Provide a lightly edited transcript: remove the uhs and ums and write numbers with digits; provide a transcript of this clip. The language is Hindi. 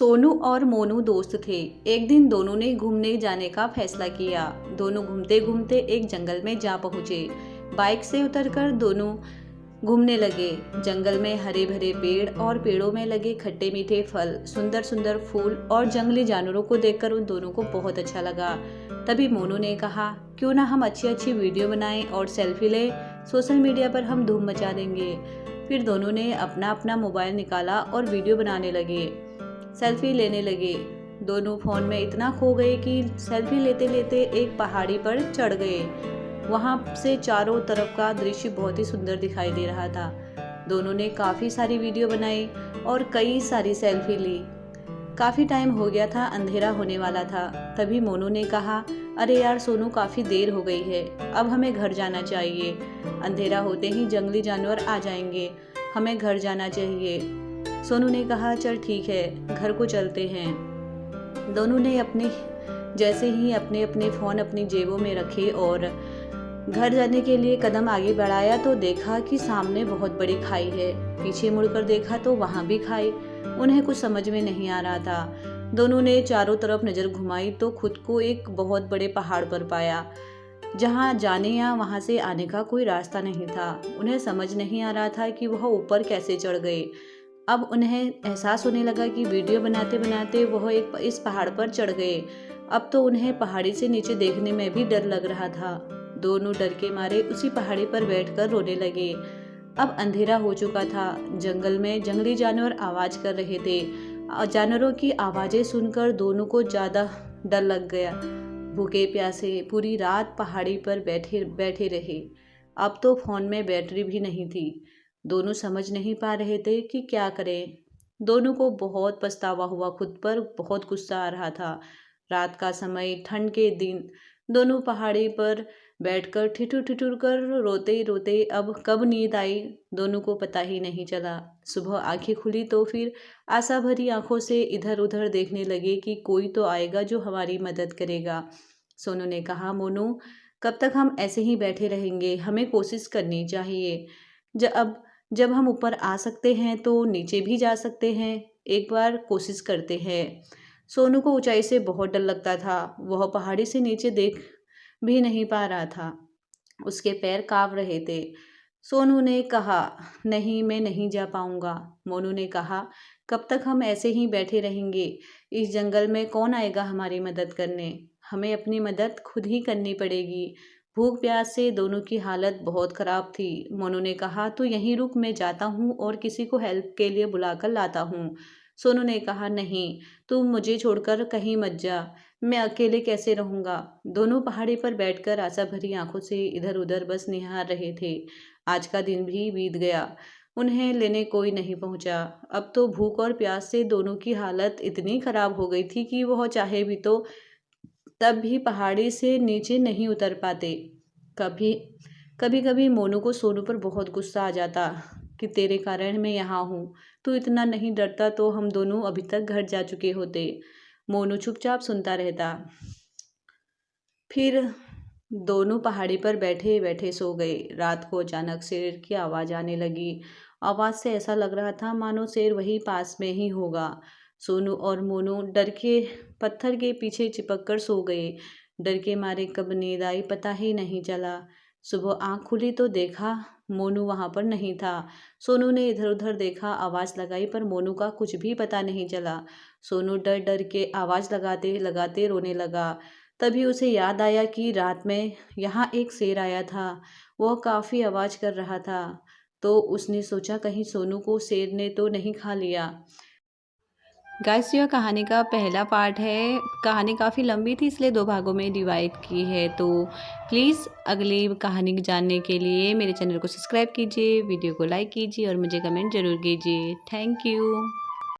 सोनू और मोनू दोस्त थे। एक दिन दोनों ने घूमने जाने का फैसला किया। दोनों घूमते घूमते एक जंगल में जा पहुंचे। बाइक से उतरकर दोनों घूमने लगे। जंगल में हरे भरे पेड़ और पेड़ों में लगे खट्टे मीठे फल, सुंदर सुंदर फूल और जंगली जानवरों को देखकर उन दोनों को बहुत अच्छा लगा। तभी मोनू ने कहा, क्यों ना हम अच्छी अच्छी वीडियो बनाएं और सेल्फी लें, सोशल मीडिया पर हम धूम मचा देंगे। फिर दोनों ने अपना अपना मोबाइल निकाला और वीडियो बनाने लगे, सेल्फी लेने लगे। दोनों फोन में इतना खो गए कि सेल्फी लेते लेते एक पहाड़ी पर चढ़ गए। वहां से चारों तरफ का दृश्य बहुत ही सुंदर दिखाई दे रहा था। दोनों ने काफ़ी सारी वीडियो बनाई और कई सारी सेल्फी ली। काफ़ी टाइम हो गया था, अंधेरा होने वाला था। तभी मोनू ने कहा, अरे यार सोनू, काफ़ी देर हो गई है, अब हमें घर जाना चाहिए। अंधेरा होते ही जंगली जानवर आ जाएंगे, हमें घर जाना चाहिए। सोनू ने कहा, चल ठीक है, घर को चलते हैं। दोनों ने जैसे ही अपने अपने फ़ोन अपनी जेबों में रखे और घर जाने के लिए कदम आगे बढ़ाया तो देखा कि सामने बहुत बड़ी खाई है। पीछे मुड़कर देखा तो वहाँ भी खाई। उन्हें कुछ समझ में नहीं आ रहा था। दोनों ने चारों तरफ नज़र घुमाई तो खुद को एक बहुत बड़े पहाड़ पर पाया, जहाँ जाने या वहाँ से आने का कोई रास्ता नहीं था। उन्हें समझ नहीं आ रहा था कि वह ऊपर कैसे चढ़ गए। अब उन्हें एहसास होने लगा कि वीडियो बनाते बनाते वह इस पहाड़ पर चढ़ गए। अब तो उन्हें पहाड़ी से नीचे देखने में भी डर लग रहा था। दोनों डर के मारे उसी पहाड़ी पर बैठकर रोने लगे। अब अंधेरा हो चुका था। जंगल में जंगली जानवर आवाज कर रहे थे। जानवरों की आवाजें सुनकर दोनों को ज्यादा डर लग गया। भूखे प्यासे पूरी रात पहाड़ी पर बैठे बैठे रहे। अब तो फोन में बैटरी भी नहीं थी। दोनों समझ नहीं पा रहे थे कि क्या करें। दोनों को बहुत पछतावा हुआ, खुद पर बहुत गुस्सा आ रहा था। रात का समय, ठंड के दिन, दोनों पहाड़ी पर बैठकर ठिठुर ठिठुर कर रोते ही रोते अब कब नींद आई दोनों को पता ही नहीं चला। सुबह आंखें खुली तो फिर आशा भरी आंखों से इधर उधर देखने लगे कि कोई तो आएगा जो हमारी मदद करेगा। सोनू ने कहा, मोनू, कब तक हम ऐसे ही बैठे रहेंगे, हमें कोशिश करनी चाहिए। जब हम ऊपर आ सकते हैं तो नीचे भी जा सकते हैं, एक बार कोशिश करते हैं। सोनू को ऊंचाई से बहुत डर लगता था। वह पहाड़ी से नीचे देख भी नहीं पा रहा था, उसके पैर कांप रहे थे। सोनू ने कहा, नहीं, मैं नहीं जा पाऊंगा। मोनू ने कहा, कब तक हम ऐसे ही बैठे रहेंगे, इस जंगल में कौन आएगा हमारी मदद करने, हमें अपनी मदद खुद ही करनी पड़ेगी। भूख प्यास से दोनों की हालत बहुत खराब थी। मोनू ने कहा, तो यहीं रुक, मैं जाता हूँ और किसी को हेल्प के लिए बुलाकर लाता हूँ। सोनू ने कहा, नहीं, तुम मुझे छोड़कर कहीं मत जा, मैं अकेले कैसे रहूंगा। दोनों पहाड़ी पर बैठकर आशा भरी आंखों से इधर उधर बस निहार रहे थे। आज का दिन भी बीत गया, उन्हें लेने कोई नहीं पहुंचा। अब तो भूख और प्यास से दोनों की हालत इतनी खराब हो गई थी कि वह चाहे भी तो तब भी पहाड़ी से नीचे नहीं उतर पाते। कभी कभी कभी मोनू को सोनू पर बहुत गुस्सा आ जाता कि तेरे कारण मैं यहाँ हूँ, तू इतना नहीं डरता तो हम दोनों अभी तक घर जा चुके होते। मोनू चुपचाप सुनता रहता। फिर दोनों पहाड़ी पर बैठे बैठे सो गए। रात को अचानक शेर की आवाज़ आने लगी। आवाज़ से ऐसा लग रहा था मानो शेर वही पास में ही होगा। सोनू और मोनू डर के पत्थर के पीछे चिपक कर सो गए। डर के मारे कब नींद आई पता ही नहीं चला। सुबह आँख खुली तो देखा मोनू वहाँ पर नहीं था। सोनू ने इधर उधर देखा, आवाज़ लगाई, पर मोनू का कुछ भी पता नहीं चला। सोनू डर डर के आवाज़ लगाते लगाते रोने लगा। तभी उसे याद आया कि रात में यहाँ एक शेर आया था, वह काफ़ी आवाज़ कर रहा था। तो उसने सोचा कहीं सोनू को शेर ने तो नहीं खा लिया। गाइस, यह कहानी का पहला पार्ट है। कहानी काफ़ी लंबी थी इसलिए 2 भागों में डिवाइड की है। तो प्लीज़ अगली कहानी जानने के लिए मेरे चैनल को सब्सक्राइब कीजिए, वीडियो को लाइक कीजिए और मुझे कमेंट ज़रूर कीजिए। Thank you.